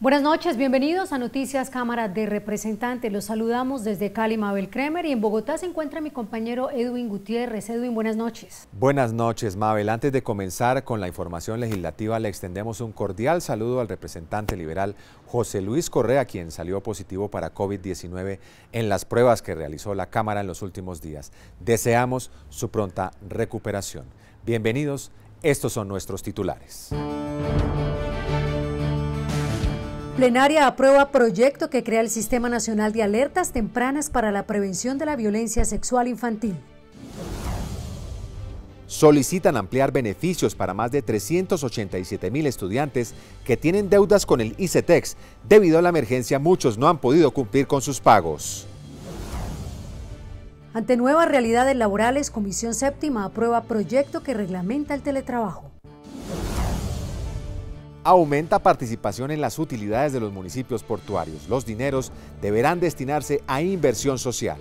Buenas noches, bienvenidos a Noticias Cámara de Representantes. Los saludamos desde Cali, Mabel Kremer, y en Bogotá se encuentra mi compañero Edwin Gutiérrez. Edwin, buenas noches. Buenas noches, Mabel. Antes de comenzar con la información legislativa, le extendemos un cordial saludo al representante liberal José Luis Correa, quien salió positivo para COVID-19 en las pruebas que realizó la Cámara en los últimos días. Deseamos su pronta recuperación. Bienvenidos, estos son nuestros titulares. Plenaria aprueba proyecto que crea el Sistema Nacional de Alertas Tempranas para la Prevención de la Violencia Sexual Infantil. Solicitan ampliar beneficios para más de 387.000 estudiantes que tienen deudas con el ICETEX. Debido a la emergencia, muchos no han podido cumplir con sus pagos. Ante nuevas realidades laborales, Comisión Séptima aprueba proyecto que reglamenta el teletrabajo. Aumenta participación en las utilidades de los municipios portuarios. Los dineros deberán destinarse a inversión social.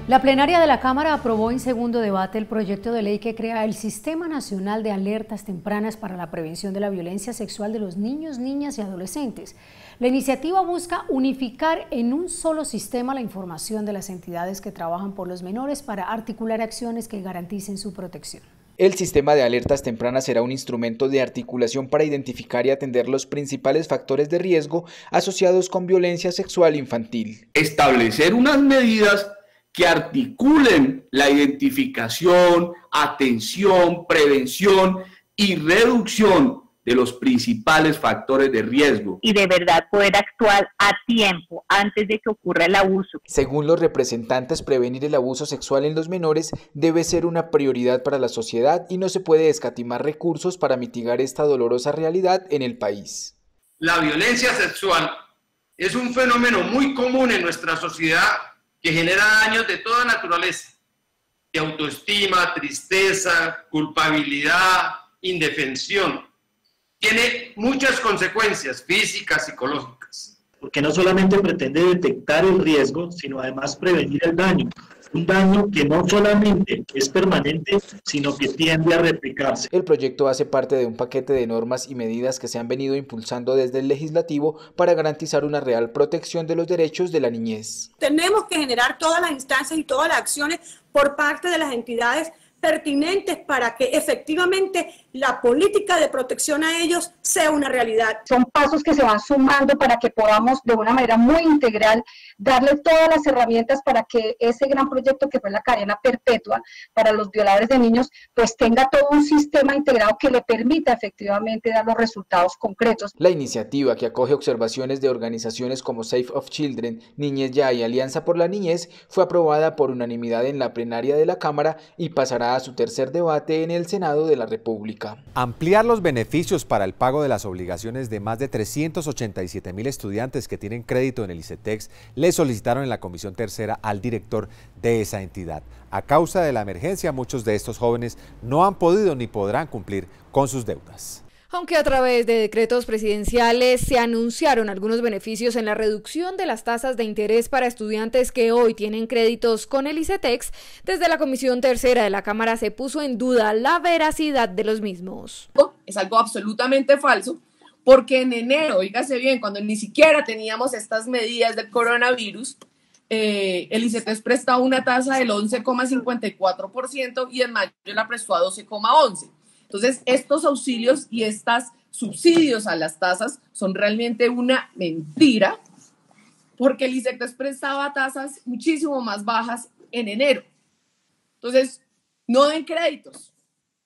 La plenaria de la Cámara aprobó en segundo debate el proyecto de ley que crea el Sistema Nacional de Alertas Tempranas para la Prevención de la Violencia Sexual de los niños, niñas y adolescentes. La iniciativa busca unificar en un solo sistema la información de las entidades que trabajan por los menores para articular acciones que garanticen su protección. El sistema de alertas tempranas será un instrumento de articulación para identificar y atender los principales factores de riesgo asociados con violencia sexual infantil. Establecer unas medidas que articulen la identificación, atención, prevención y reducción de los principales factores de riesgo. Y de verdad poder actuar a tiempo, antes de que ocurra el abuso. Según los representantes, prevenir el abuso sexual en los menores debe ser una prioridad para la sociedad y no se puede escatimar recursos para mitigar esta dolorosa realidad en el país. La violencia sexual es un fenómeno muy común en nuestra sociedad que genera daños de toda naturaleza, de autoestima, tristeza, culpabilidad, indefensión. Tiene muchas consecuencias físicas, psicológicas. Porque no solamente pretende detectar el riesgo, sino además prevenir el daño. Un daño que no solamente es permanente, sino que tiende a replicarse. El proyecto hace parte de un paquete de normas y medidas que se han venido impulsando desde el legislativo para garantizar una real protección de los derechos de la niñez. Tenemos que generar todas las instancias y todas las acciones por parte de las entidades pertinentes para que efectivamente la política de protección a ellos sea una realidad. Son pasos que se van sumando para que podamos de una manera muy integral darle todas las herramientas para que ese gran proyecto que fue la cadena perpetua para los violadores de niños pues tenga todo un sistema integrado que le permita efectivamente dar los resultados concretos. La iniciativa, que acoge observaciones de organizaciones como Save of Children, Niñez Ya y Alianza por la Niñez, fue aprobada por unanimidad en la plenaria de la Cámara y pasará a su tercer debate en el Senado de la República. Ampliar los beneficios para el pago de las obligaciones de más de 387.000 estudiantes que tienen crédito en el ICETEX le solicitaron en la Comisión Tercera al director de esa entidad. A causa de la emergencia, muchos de estos jóvenes no han podido ni podrán cumplir con sus deudas. Aunque a través de decretos presidenciales se anunciaron algunos beneficios en la reducción de las tasas de interés para estudiantes que hoy tienen créditos con el ICETEX, desde la Comisión Tercera de la Cámara se puso en duda la veracidad de los mismos. Es algo absolutamente falso, porque en enero, oígase bien, cuando ni siquiera teníamos estas medidas del coronavirus, el ICETEX prestaba una tasa del 11,54% y en mayo la prestó a 12,11%. Entonces, estos auxilios y estos subsidios a las tasas son realmente una mentira, porque el ICETEX prestaba tasas muchísimo más bajas en enero. Entonces, no den créditos,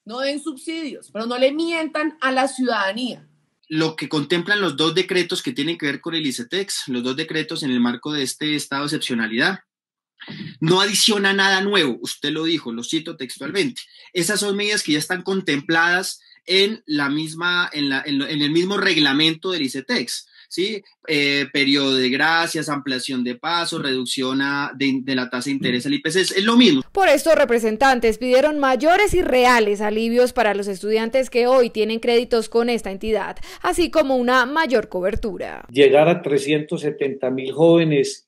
no den subsidios, pero no le mientan a la ciudadanía. Lo que contemplan los dos decretos que tienen que ver con el ICETEX, los dos decretos en el marco de este estado de excepcionalidad, no adiciona nada nuevo, usted lo dijo, lo cito textualmente. Esas son medidas que ya están contempladas en el mismo reglamento del ICETEX, ¿sí? Periodo de gracias, ampliación de pasos, reducción de la tasa de interés al IPC, es lo mismo. Por esto, representantes pidieron mayores y reales alivios para los estudiantes que hoy tienen créditos con esta entidad, así como una mayor cobertura. Llegar a 370.000 jóvenes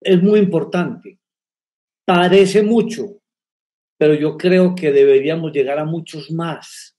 es muy importante, parece mucho, pero yo creo que deberíamos llegar a muchos más,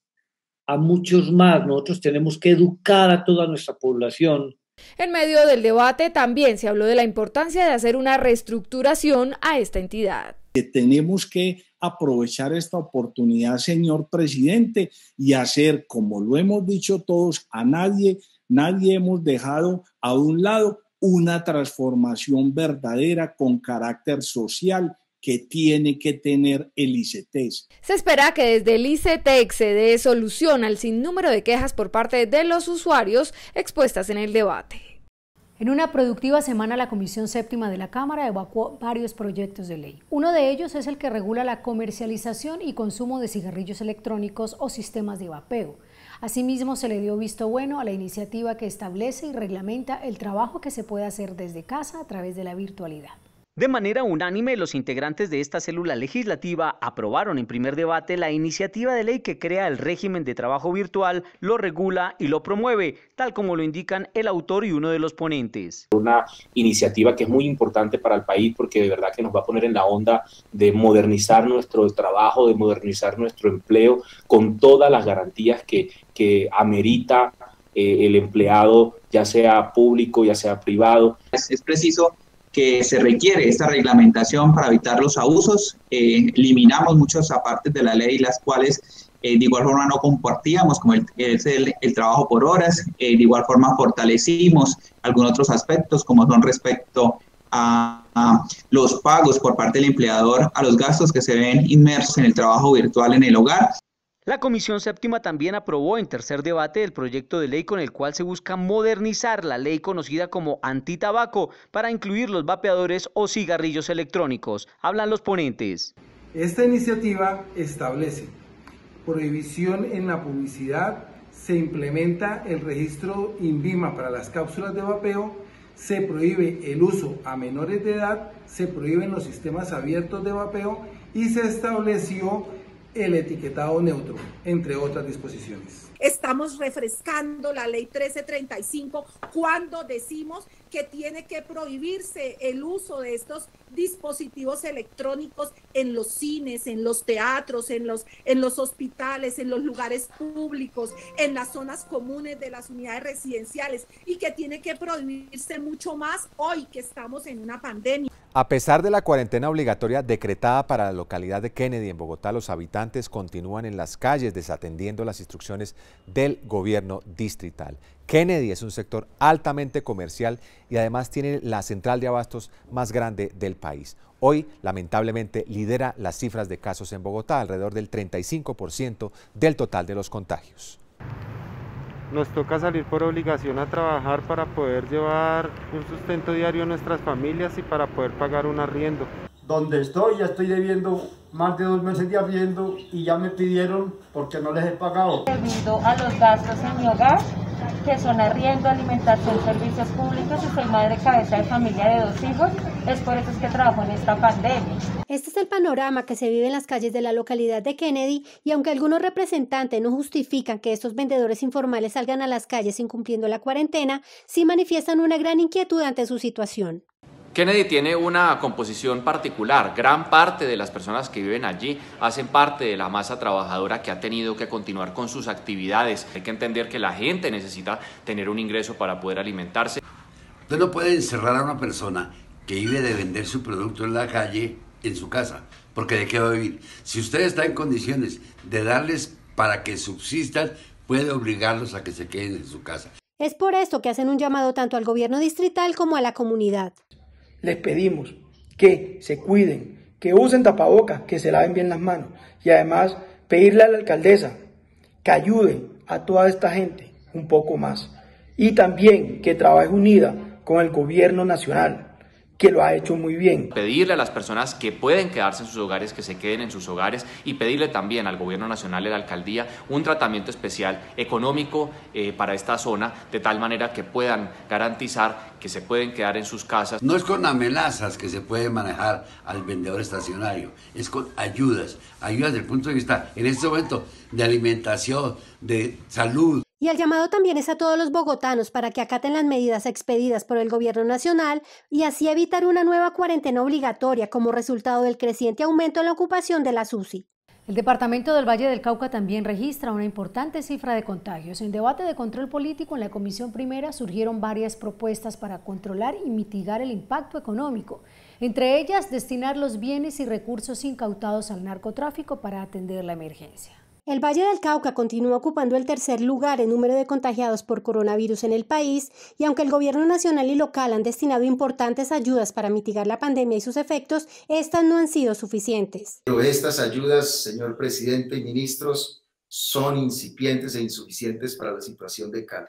a muchos más. Nosotros tenemos que educar a toda nuestra población. En medio del debate también se habló de la importancia de hacer una reestructuración a esta entidad. Tenemos que aprovechar esta oportunidad, señor presidente, y hacer, como lo hemos dicho todos, a nadie hemos dejado a un lado, una transformación verdadera con carácter social que tiene que tener el ICETEX. Se espera que desde el ICETEX se dé solución al sinnúmero de quejas por parte de los usuarios expuestas en el debate. En una productiva semana, la Comisión Séptima de la Cámara evacuó varios proyectos de ley. Uno de ellos es el que regula la comercialización y consumo de cigarrillos electrónicos o sistemas de vapeo. Asimismo, se le dio visto bueno a la iniciativa que establece y reglamenta el trabajo que se puede hacer desde casa a través de la virtualidad. De manera unánime, los integrantes de esta célula legislativa aprobaron en primer debate la iniciativa de ley que crea el régimen de trabajo virtual, lo regula y lo promueve, tal como lo indican el autor y uno de los ponentes. Una iniciativa que es muy importante para el país porque de verdad que nos va a poner en la onda de modernizar nuestro trabajo, de modernizar nuestro empleo con todas las garantías que amerita el empleado, ya sea público, ya sea privado. Es preciso que se requiere esta reglamentación para evitar los abusos. Eliminamos muchas partes de la ley, las cuales de igual forma no compartíamos, como es el trabajo por horas. De igual forma fortalecimos algunos otros aspectos, como son respecto a los pagos por parte del empleador a los gastos que se ven inmersos en el trabajo virtual en el hogar. La Comisión Séptima también aprobó en tercer debate el proyecto de ley con el cual se busca modernizar la ley conocida como antitabaco para incluir los vapeadores o cigarrillos electrónicos. Hablan los ponentes. Esta iniciativa establece prohibición en la publicidad, se implementa el registro INVIMA para las cápsulas de vapeo, se prohíbe el uso a menores de edad, se prohíben los sistemas abiertos de vapeo y se estableció el etiquetado neutro, entre otras disposiciones. Estamos refrescando la ley 1335 cuando decimos que tiene que prohibirse el uso de estos dispositivos electrónicos en los cines, en los teatros, en los hospitales, en los lugares públicos, en las zonas comunes de las unidades residenciales, y que tiene que prohibirse mucho más hoy que estamos en una pandemia. A pesar de la cuarentena obligatoria decretada para la localidad de Kennedy en Bogotá, los habitantes continúan en las calles desatendiendo las instrucciones del gobierno distrital. Kennedy es un sector altamente comercial y además tiene la central de abastos más grande del país. Hoy, lamentablemente, lidera las cifras de casos en Bogotá, alrededor del 35% del total de los contagios. Nos toca salir por obligación a trabajar para poder llevar un sustento diario a nuestras familias y para poder pagar un arriendo. Donde estoy, ya estoy debiendo más de 2 meses de arriendo y ya me pidieron porque no les he pagado. Debido a los gastos en mi hogar, que son arriendo, alimentación, servicios públicos, y soy madre cabeza de familia de 2 hijos, es por eso que trabajo en esta pandemia. Este es el panorama que se vive en las calles de la localidad de Kennedy, y aunque algunos representantes no justifican que estos vendedores informales salgan a las calles incumpliendo la cuarentena, sí manifiestan una gran inquietud ante su situación. Kennedy tiene una composición particular. Gran parte de las personas que viven allí hacen parte de la masa trabajadora que ha tenido que continuar con sus actividades. Hay que entender que la gente necesita tener un ingreso para poder alimentarse. Usted no puede encerrar a una persona que vive de vender su producto en la calle en su casa, porque ¿de qué va a vivir? Si usted está en condiciones de darles para que subsistan, puede obligarlos a que se queden en su casa. Es por esto que hacen un llamado tanto al gobierno distrital como a la comunidad. Les pedimos que se cuiden, que usen tapabocas, que se laven bien las manos, y además pedirle a la alcaldesa que ayude a toda esta gente un poco más, y también que trabaje unida con el gobierno nacional, que lo ha hecho muy bien. Pedirle a las personas que pueden quedarse en sus hogares, que se queden en sus hogares, y pedirle también al gobierno nacional y a la alcaldía un tratamiento especial económico para esta zona, de tal manera que puedan garantizar que se pueden quedar en sus casas. No es con amenazas que se puede manejar al vendedor estacionario, es con ayudas desde el punto de vista, en este momento, de alimentación, de salud. Y el llamado también es a todos los bogotanos para que acaten las medidas expedidas por el gobierno nacional y así evitar una nueva cuarentena obligatoria como resultado del creciente aumento en la ocupación de las UCI. El departamento del Valle del Cauca también registra una importante cifra de contagios. En debate de control político en la Comisión Primera surgieron varias propuestas para controlar y mitigar el impacto económico. Entre ellas, destinar los bienes y recursos incautados al narcotráfico para atender la emergencia. El Valle del Cauca continúa ocupando el tercer lugar en número de contagiados por coronavirus en el país y aunque el gobierno nacional y local han destinado importantes ayudas para mitigar la pandemia y sus efectos, estas no han sido suficientes. Pero estas ayudas, señor presidente y ministros, son incipientes e insuficientes para la situación de Cali.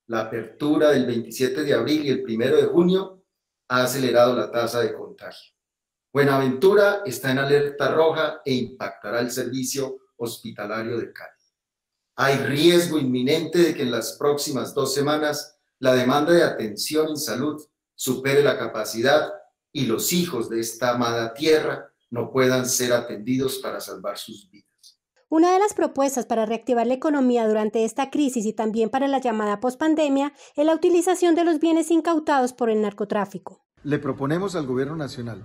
La apertura del 27 de abril y el 1 de junio ha acelerado la tasa de contagio. Buenaventura está en alerta roja e impactará el servicio hospitalario de Cali. Hay riesgo inminente de que en las próximas 2 semanas la demanda de atención en salud supere la capacidad y los hijos de esta amada tierra no puedan ser atendidos para salvar sus vidas. Una de las propuestas para reactivar la economía durante esta crisis y también para la llamada pospandemia es la utilización de los bienes incautados por el narcotráfico. Le proponemos al Gobierno Nacional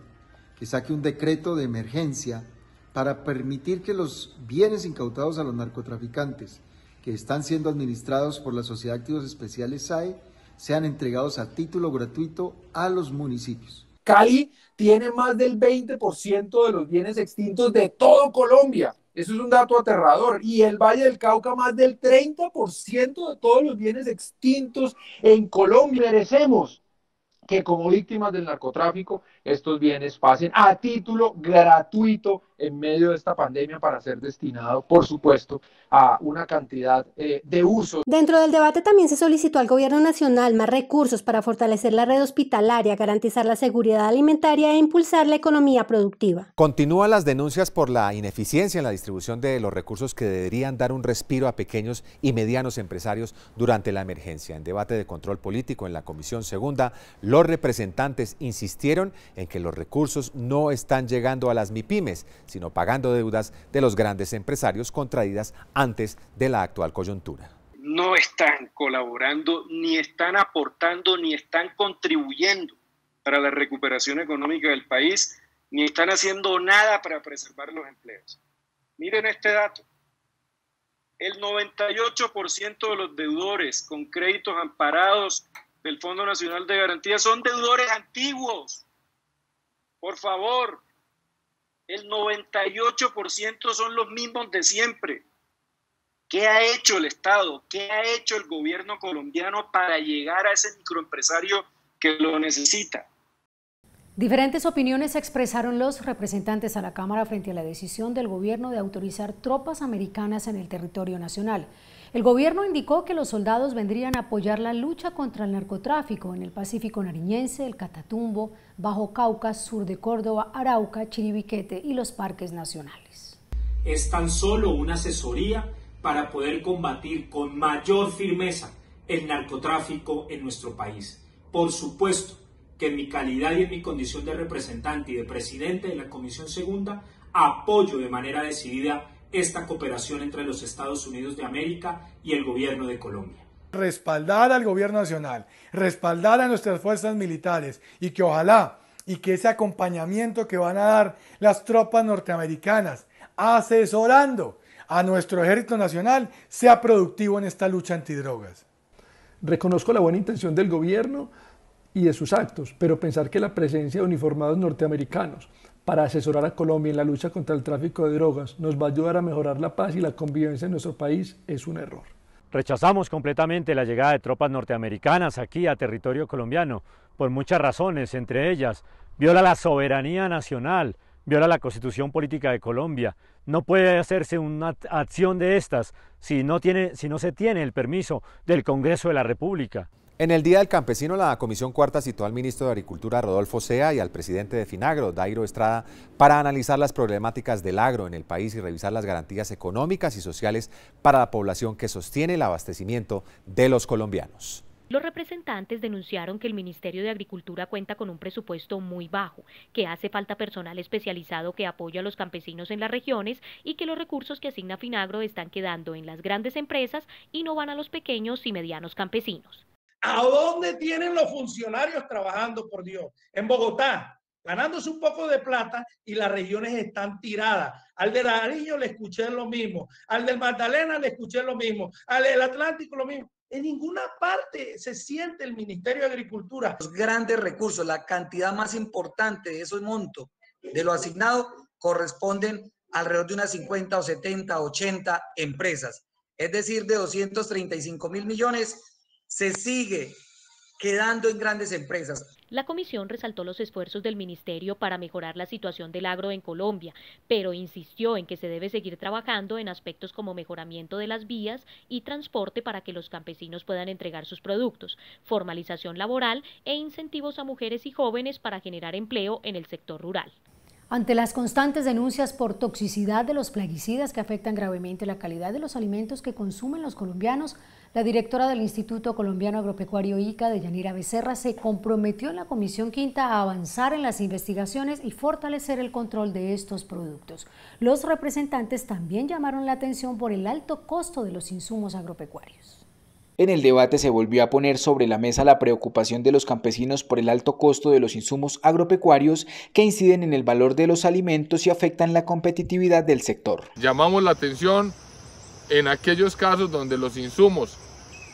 que saque un decreto de emergencia para permitir que los bienes incautados a los narcotraficantes que están siendo administrados por la Sociedad de Activos Especiales SAE sean entregados a título gratuito a los municipios. Cali tiene más del 20% de los bienes extintos de todo Colombia. Eso es un dato aterrador. Y el Valle del Cauca más del 30% de todos los bienes extintos en Colombia. Merecemos que como víctimas del narcotráfico estos bienes pasen a título gratuito en medio de esta pandemia para ser destinado, por supuesto, a una cantidad de uso. Dentro del debate también se solicitó al Gobierno Nacional más recursos para fortalecer la red hospitalaria, garantizar la seguridad alimentaria e impulsar la economía productiva. Continúan las denuncias por la ineficiencia en la distribución de los recursos que deberían dar un respiro a pequeños y medianos empresarios durante la emergencia. En debate de control político en la Comisión Segunda, los representantes insistieron en que los recursos no están llegando a las MIPYMES, sino pagando deudas de los grandes empresarios contraídas antes de la actual coyuntura. No están colaborando, ni están aportando, ni están contribuyendo para la recuperación económica del país, ni están haciendo nada para preservar los empleos. Miren este dato. El 98% de los deudores con créditos amparados del Fondo Nacional de Garantía son deudores antiguos. Por favor, el 98% son los mismos de siempre. ¿Qué ha hecho el Estado? ¿Qué ha hecho el gobierno colombiano para llegar a ese microempresario que lo necesita? Diferentes opiniones expresaron los representantes a la Cámara frente a la decisión del gobierno de autorizar tropas americanas en el territorio nacional. El gobierno indicó que los soldados vendrían a apoyar la lucha contra el narcotráfico en el Pacífico Nariñense, el Catatumbo, Bajo Cauca, sur de Córdoba, Arauca, Chiribiquete y los parques nacionales. Es tan solo una asesoría para poder combatir con mayor firmeza el narcotráfico en nuestro país. Por supuesto que en mi calidad y en mi condición de representante y de presidente de la Comisión Segunda, apoyo de manera decidida esta cooperación entre los Estados Unidos de América y el gobierno de Colombia. Respaldar al gobierno nacional, respaldar a nuestras fuerzas militares y que ojalá y que ese acompañamiento que van a dar las tropas norteamericanas asesorando a nuestro ejército nacional sea productivo en esta lucha antidrogas. Reconozco la buena intención del gobierno y de sus actos, pero pensar que la presencia de uniformados norteamericanos para asesorar a Colombia en la lucha contra el tráfico de drogas nos va a ayudar a mejorar la paz y la convivencia en nuestro país es un error. Rechazamos completamente la llegada de tropas norteamericanas aquí a territorio colombiano por muchas razones, entre ellas viola la soberanía nacional, viola la Constitución Política de Colombia. No puede hacerse una acción de estas si no se tiene el permiso del Congreso de la República. En el Día del Campesino, la Comisión Cuarta citó al ministro de Agricultura, Rodolfo Sea, y al presidente de Finagro, Dairo Estrada, para analizar las problemáticas del agro en el país y revisar las garantías económicas y sociales para la población que sostiene el abastecimiento de los colombianos. Los representantes denunciaron que el Ministerio de Agricultura cuenta con un presupuesto muy bajo, que hace falta personal especializado que apoya a los campesinos en las regiones y que los recursos que asigna Finagro están quedando en las grandes empresas y no van a los pequeños y medianos campesinos. ¿A dónde tienen los funcionarios trabajando, por Dios? En Bogotá, ganándose un poco de plata y las regiones están tiradas. Al de Nariño le escuché lo mismo, al del Magdalena le escuché lo mismo, al del Atlántico lo mismo. En ninguna parte se siente el Ministerio de Agricultura. Los grandes recursos, la cantidad más importante de esos montos de lo asignado corresponden alrededor de unas 50 o 70, 80 empresas. Es decir, de 235.000 millones se sigue quedando en grandes empresas. La comisión resaltó los esfuerzos del ministerio para mejorar la situación del agro en Colombia, pero insistió en que se debe seguir trabajando en aspectos como mejoramiento de las vías y transporte para que los campesinos puedan entregar sus productos, formalización laboral e incentivos a mujeres y jóvenes para generar empleo en el sector rural. Ante las constantes denuncias por toxicidad de los plaguicidas que afectan gravemente la calidad de los alimentos que consumen los colombianos, la directora del Instituto Colombiano Agropecuario ICA, Deyanira Becerra, se comprometió en la Comisión Quinta a avanzar en las investigaciones y fortalecer el control de estos productos. Los representantes también llamaron la atención por el alto costo de los insumos agropecuarios. En el debate se volvió a poner sobre la mesa la preocupación de los campesinos por el alto costo de los insumos agropecuarios que inciden en el valor de los alimentos y afectan la competitividad del sector. Llamamos la atención en aquellos casos donde los insumos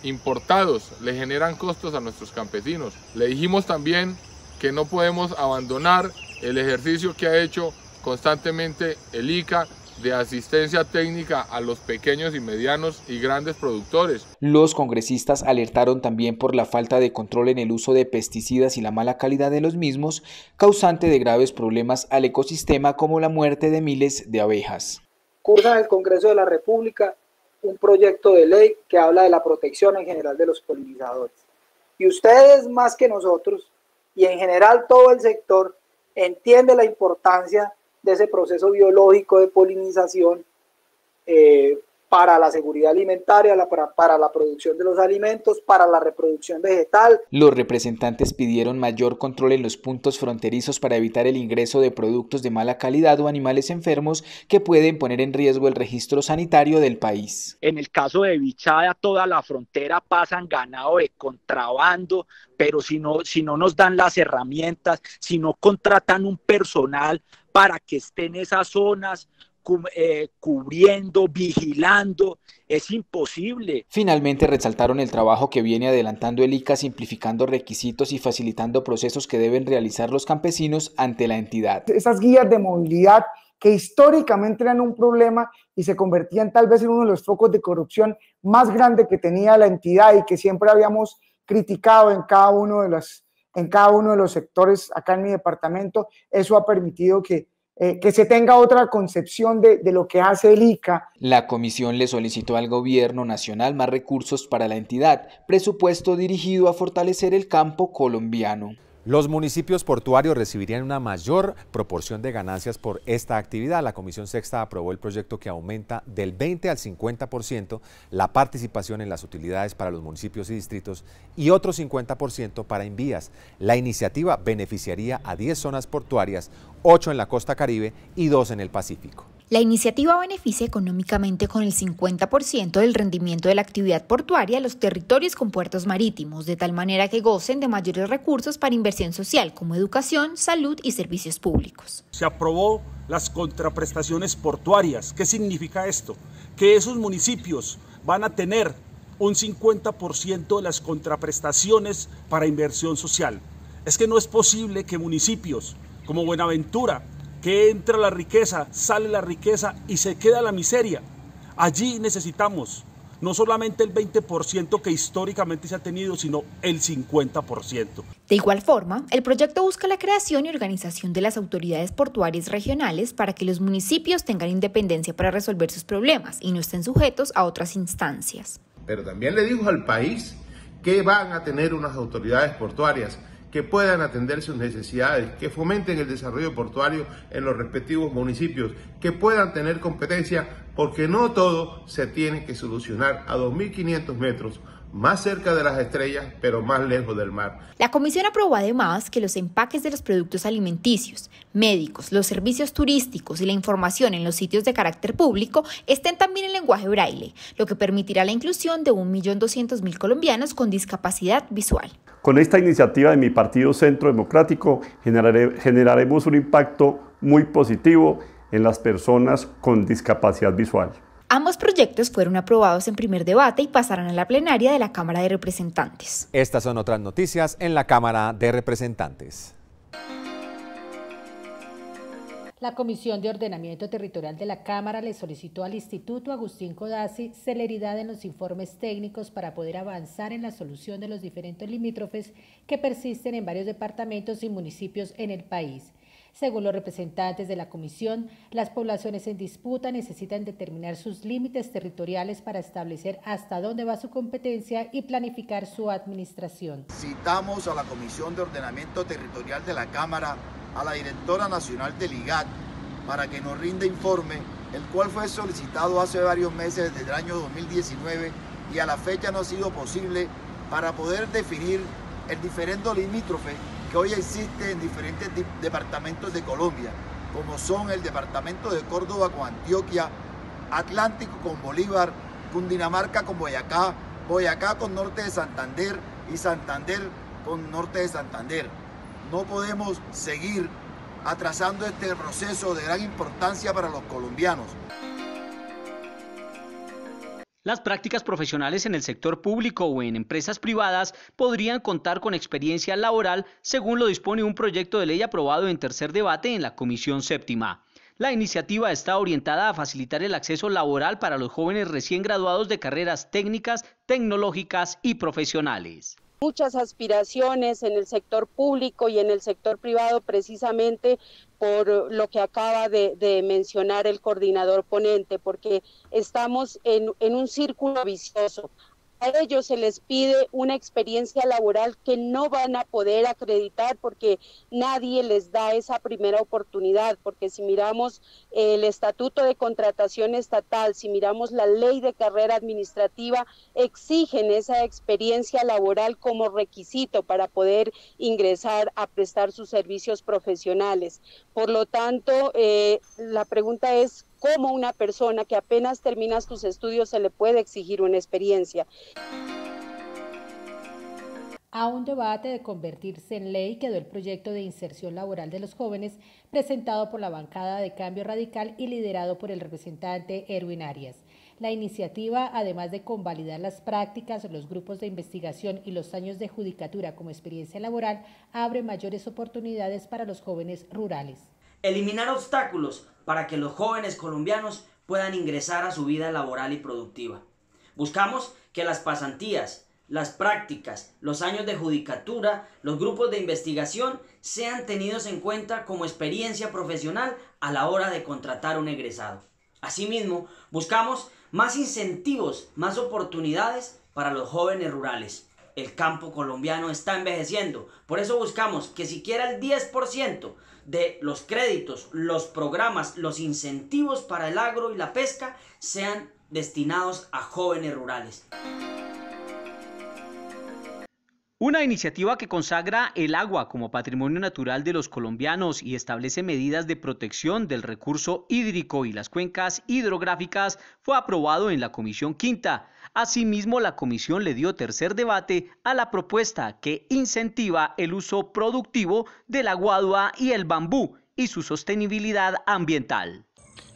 importados le generan costos a nuestros campesinos. Le dijimos también que no podemos abandonar el ejercicio que ha hecho constantemente el ICA de asistencia técnica a los pequeños y medianos y grandes productores. Los congresistas alertaron también por la falta de control en el uso de pesticidas y la mala calidad de los mismos, causante de graves problemas al ecosistema como la muerte de miles de abejas. Cursa en el Congreso de la República un proyecto de ley que habla de la protección en general de los polinizadores. Y ustedes más que nosotros, y en general todo el sector, entiende la importancia de ese proceso biológico de polinización para la seguridad alimentaria, para la producción de los alimentos, para la reproducción vegetal. Los representantes pidieron mayor control en los puntos fronterizos para evitar el ingreso de productos de mala calidad o animales enfermos que pueden poner en riesgo el registro sanitario del país. En el caso de Bichada, toda la frontera pasan ganado de contrabando, pero si no nos dan las herramientas, si no contratan un personal para que esté en esas zonas, cubriendo, vigilando, es imposible. Finalmente resaltaron el trabajo que viene adelantando el ICA, simplificando requisitos y facilitando procesos que deben realizar los campesinos ante la entidad. Esas guías de movilidad que históricamente eran un problema y se convertían tal vez en uno de los focos de corrupción más grande que tenía la entidad y que siempre habíamos criticado en cada uno de los sectores acá en mi departamento. Eso ha permitido que se tenga otra concepción de lo que hace el ICA. La comisión le solicitó al gobierno nacional más recursos para la entidad, presupuesto dirigido a fortalecer el campo colombiano. Los municipios portuarios recibirían una mayor proporción de ganancias por esta actividad. La Comisión Sexta aprobó el proyecto que aumenta del 20 al 50% la participación en las utilidades para los municipios y distritos y otro 50% para envías. La iniciativa beneficiaría a 10 zonas portuarias, 8 en la costa Caribe y 2 en el Pacífico. La iniciativa beneficia económicamente con el 50% del rendimiento de la actividad portuaria a los territorios con puertos marítimos, de tal manera que gocen de mayores recursos para inversión social como educación, salud y servicios públicos. Se aprobó las contraprestaciones portuarias. ¿Qué significa esto? Que esos municipios van a tener un 50% de las contraprestaciones para inversión social. Es que no es posible que municipios como Buenaventura, que entra la riqueza, sale la riqueza y se queda la miseria. Allí necesitamos no solamente el 20% que históricamente se ha tenido, sino el 50%. De igual forma, el proyecto busca la creación y organización de las autoridades portuarias regionales para que los municipios tengan independencia para resolver sus problemas y no estén sujetos a otras instancias. Pero también le dijo al país que van a tener unas autoridades portuarias que puedan atender sus necesidades, que fomenten el desarrollo portuario en los respectivos municipios, que puedan tener competencia, porque no todo se tiene que solucionar a 2.500 metros más cerca de las estrellas, pero más lejos del mar. La comisión aprobó además que los empaques de los productos alimenticios, médicos, los servicios turísticos y la información en los sitios de carácter público estén también en lenguaje braille, lo que permitirá la inclusión de 1.200.000 colombianos con discapacidad visual. Con esta iniciativa de mi partido Centro Democrático generaremos un impacto muy positivo en las personas con discapacidad visual. Ambos proyectos fueron aprobados en primer debate y pasarán a la plenaria de la Cámara de Representantes. Estas son otras noticias en la Cámara de Representantes. La Comisión de Ordenamiento Territorial de la Cámara le solicitó al Instituto Agustín Codazzi celeridad en los informes técnicos para poder avanzar en la solución de los diferentes limítrofes que persisten en varios departamentos y municipios en el país. Según los representantes de la comisión, las poblaciones en disputa necesitan determinar sus límites territoriales para establecer hasta dónde va su competencia y planificar su administración. Citamos a la Comisión de Ordenamiento Territorial de la Cámara, a la Directora Nacional del IGAT, para que nos rinda informe, el cual fue solicitado hace varios meses desde el año 2019 y a la fecha no ha sido posible para poder definir el diferendo limítrofe que hoy existe en diferentes departamentos de Colombia, como son el departamento de Córdoba con Antioquia, Atlántico con Bolívar, Cundinamarca con Boyacá, Boyacá con norte de Santander y Santander con norte de Santander. No podemos seguir atrasando este proceso de gran importancia para los colombianos. Las prácticas profesionales en el sector público o en empresas privadas podrían contar con experiencia laboral, según lo dispone un proyecto de ley aprobado en tercer debate en la Comisión Séptima. La iniciativa está orientada a facilitar el acceso laboral para los jóvenes recién graduados de carreras técnicas, tecnológicas y profesionales. Muchas aspiraciones en el sector público y en el sector privado, precisamente por lo que acaba de mencionar el coordinador ponente, porque estamos en un círculo vicioso. A ellos se les pide una experiencia laboral que no van a poder acreditar porque nadie les da esa primera oportunidad, porque si miramos el Estatuto de Contratación Estatal, si miramos la Ley de Carrera Administrativa, exigen esa experiencia laboral como requisito para poder ingresar a prestar sus servicios profesionales. Por lo tanto, la pregunta es, ¿cómo una persona que apenas termina sus estudios se le puede exigir una experiencia? A un debate de convertirse en ley quedó el proyecto de inserción laboral de los jóvenes presentado por la bancada de Cambio Radical y liderado por el representante Erwin Arias. La iniciativa, además de convalidar las prácticas, los grupos de investigación y los años de judicatura como experiencia laboral, abre mayores oportunidades para los jóvenes rurales. Eliminar obstáculos para que los jóvenes colombianos puedan ingresar a su vida laboral y productiva. Buscamos que las pasantías, las prácticas, los años de judicatura, los grupos de investigación sean tenidos en cuenta como experiencia profesional a la hora de contratar un egresado. Asimismo, buscamos más incentivos, más oportunidades para los jóvenes rurales. El campo colombiano está envejeciendo, por eso buscamos que siquiera el 10% de los créditos, los programas, los incentivos para el agro y la pesca sean destinados a jóvenes rurales. Una iniciativa que consagra el agua como patrimonio natural de los colombianos y establece medidas de protección del recurso hídrico y las cuencas hidrográficas fue aprobado en la Comisión Quinta. Asimismo, la comisión le dio tercer debate a la propuesta que incentiva el uso productivo de la guadua y el bambú y su sostenibilidad ambiental.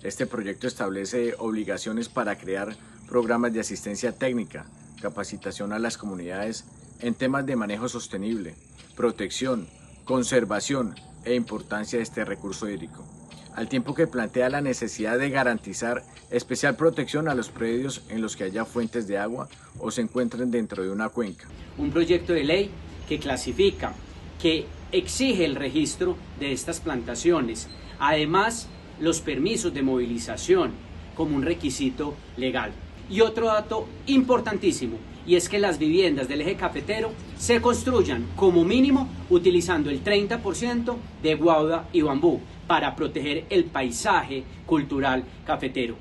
Este proyecto establece obligaciones para crear programas de asistencia técnica, capacitación a las comunidades en temas de manejo sostenible, protección, conservación e importancia de este recurso hídrico, al tiempo que plantea la necesidad de garantizar especial protección a los predios en los que haya fuentes de agua o se encuentren dentro de una cuenca. Un proyecto de ley que clasifica, que exige el registro de estas plantaciones, además los permisos de movilización como un requisito legal. Y otro dato importantísimo, y es que las viviendas del eje cafetero se construyan como mínimo utilizando el 30% de guadua y bambú para proteger el paisaje cultural cafetero.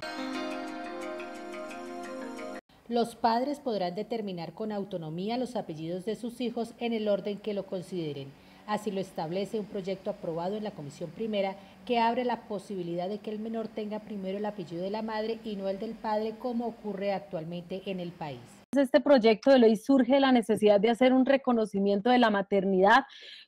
Los padres podrán determinar con autonomía los apellidos de sus hijos en el orden que lo consideren. Así lo establece un proyecto aprobado en la Comisión Primera que abre la posibilidad de que el menor tenga primero el apellido de la madre y no el del padre, como ocurre actualmente en el país. Este proyecto de ley surge de la necesidad de hacer un reconocimiento de la maternidad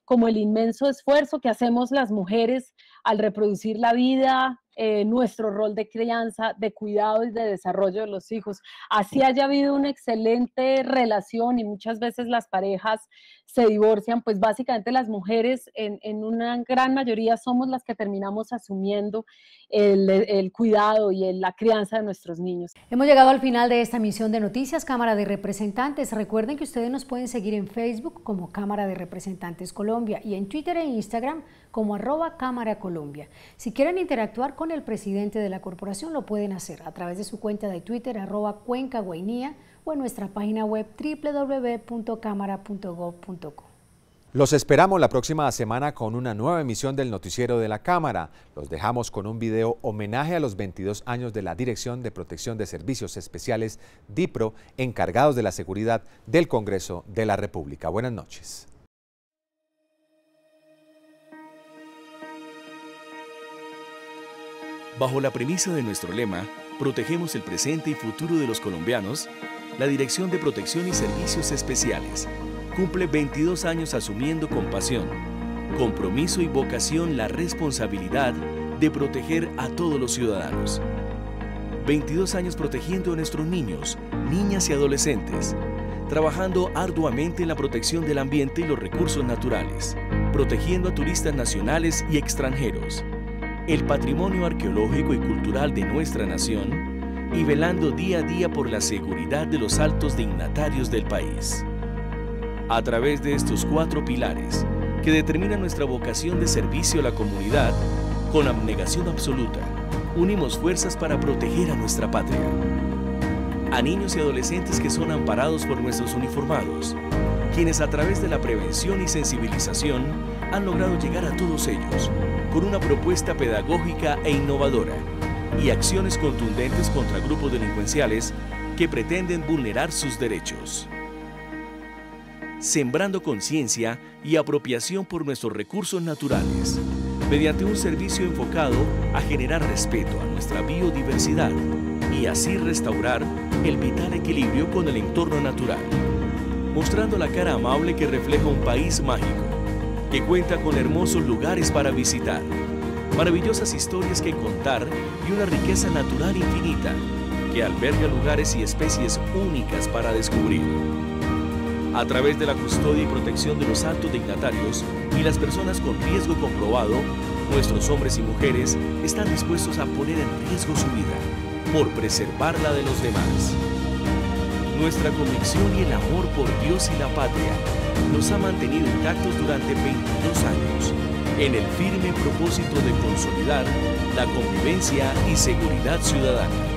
como el inmenso esfuerzo que hacemos las mujeres al reproducir la vida, nuestro rol de crianza, de cuidado y de desarrollo de los hijos. Así haya habido una excelente relación y muchas veces las parejas se divorcian, pues básicamente las mujeres en una gran mayoría somos las que terminamos asumiendo el cuidado y la crianza de nuestros niños. Hemos llegado al final de esta emisión de Noticias Cámara de Representantes. Recuerden que ustedes nos pueden seguir en Facebook como Cámara de Representantes Colombia y en Twitter e Instagram como @Cámara Colombia. Si quieren interactuar con el presidente de la corporación, lo pueden hacer a través de su cuenta de Twitter @CuencaGuainía o en nuestra página web www.cámara.gov.co. Los esperamos la próxima semana con una nueva emisión del Noticiero de la Cámara. Los dejamos con un video homenaje a los 22 años de la Dirección de Protección de Servicios Especiales, DIPRO, encargados de la seguridad del Congreso de la República. Buenas noches. Bajo la premisa de nuestro lema, protegemos el presente y futuro de los colombianos, la Dirección de Protección y Servicios Especiales cumple 22 años asumiendo con pasión, compromiso y vocación la responsabilidad de proteger a todos los ciudadanos. 22 años protegiendo a nuestros niños, niñas y adolescentes, trabajando arduamente en la protección del ambiente y los recursos naturales, protegiendo a turistas nacionales y extranjeros, el patrimonio arqueológico y cultural de nuestra nación y velando día a día por la seguridad de los altos dignatarios del país. A través de estos 4 pilares que determinan nuestra vocación de servicio a la comunidad, con abnegación absoluta, unimos fuerzas para proteger a nuestra patria. A niños y adolescentes que son amparados por nuestros uniformados, quienes a través de la prevención y sensibilización han logrado llegar a todos ellos con una propuesta pedagógica e innovadora y acciones contundentes contra grupos delincuenciales que pretenden vulnerar sus derechos. Sembrando conciencia y apropiación por nuestros recursos naturales, mediante un servicio enfocado a generar respeto a nuestra biodiversidad y así restaurar el vital equilibrio con el entorno natural, mostrando la cara amable que refleja un país mágico, que cuenta con hermosos lugares para visitar, maravillosas historias que contar y una riqueza natural infinita, que alberga lugares y especies únicas para descubrir. A través de la custodia y protección de los altos dignatarios y las personas con riesgo comprobado, nuestros hombres y mujeres están dispuestos a poner en riesgo su vida por preservar la de los demás. Nuestra convicción y el amor por Dios y la patria nos ha mantenido intactos durante 22 años en el firme propósito de consolidar la convivencia y seguridad ciudadana.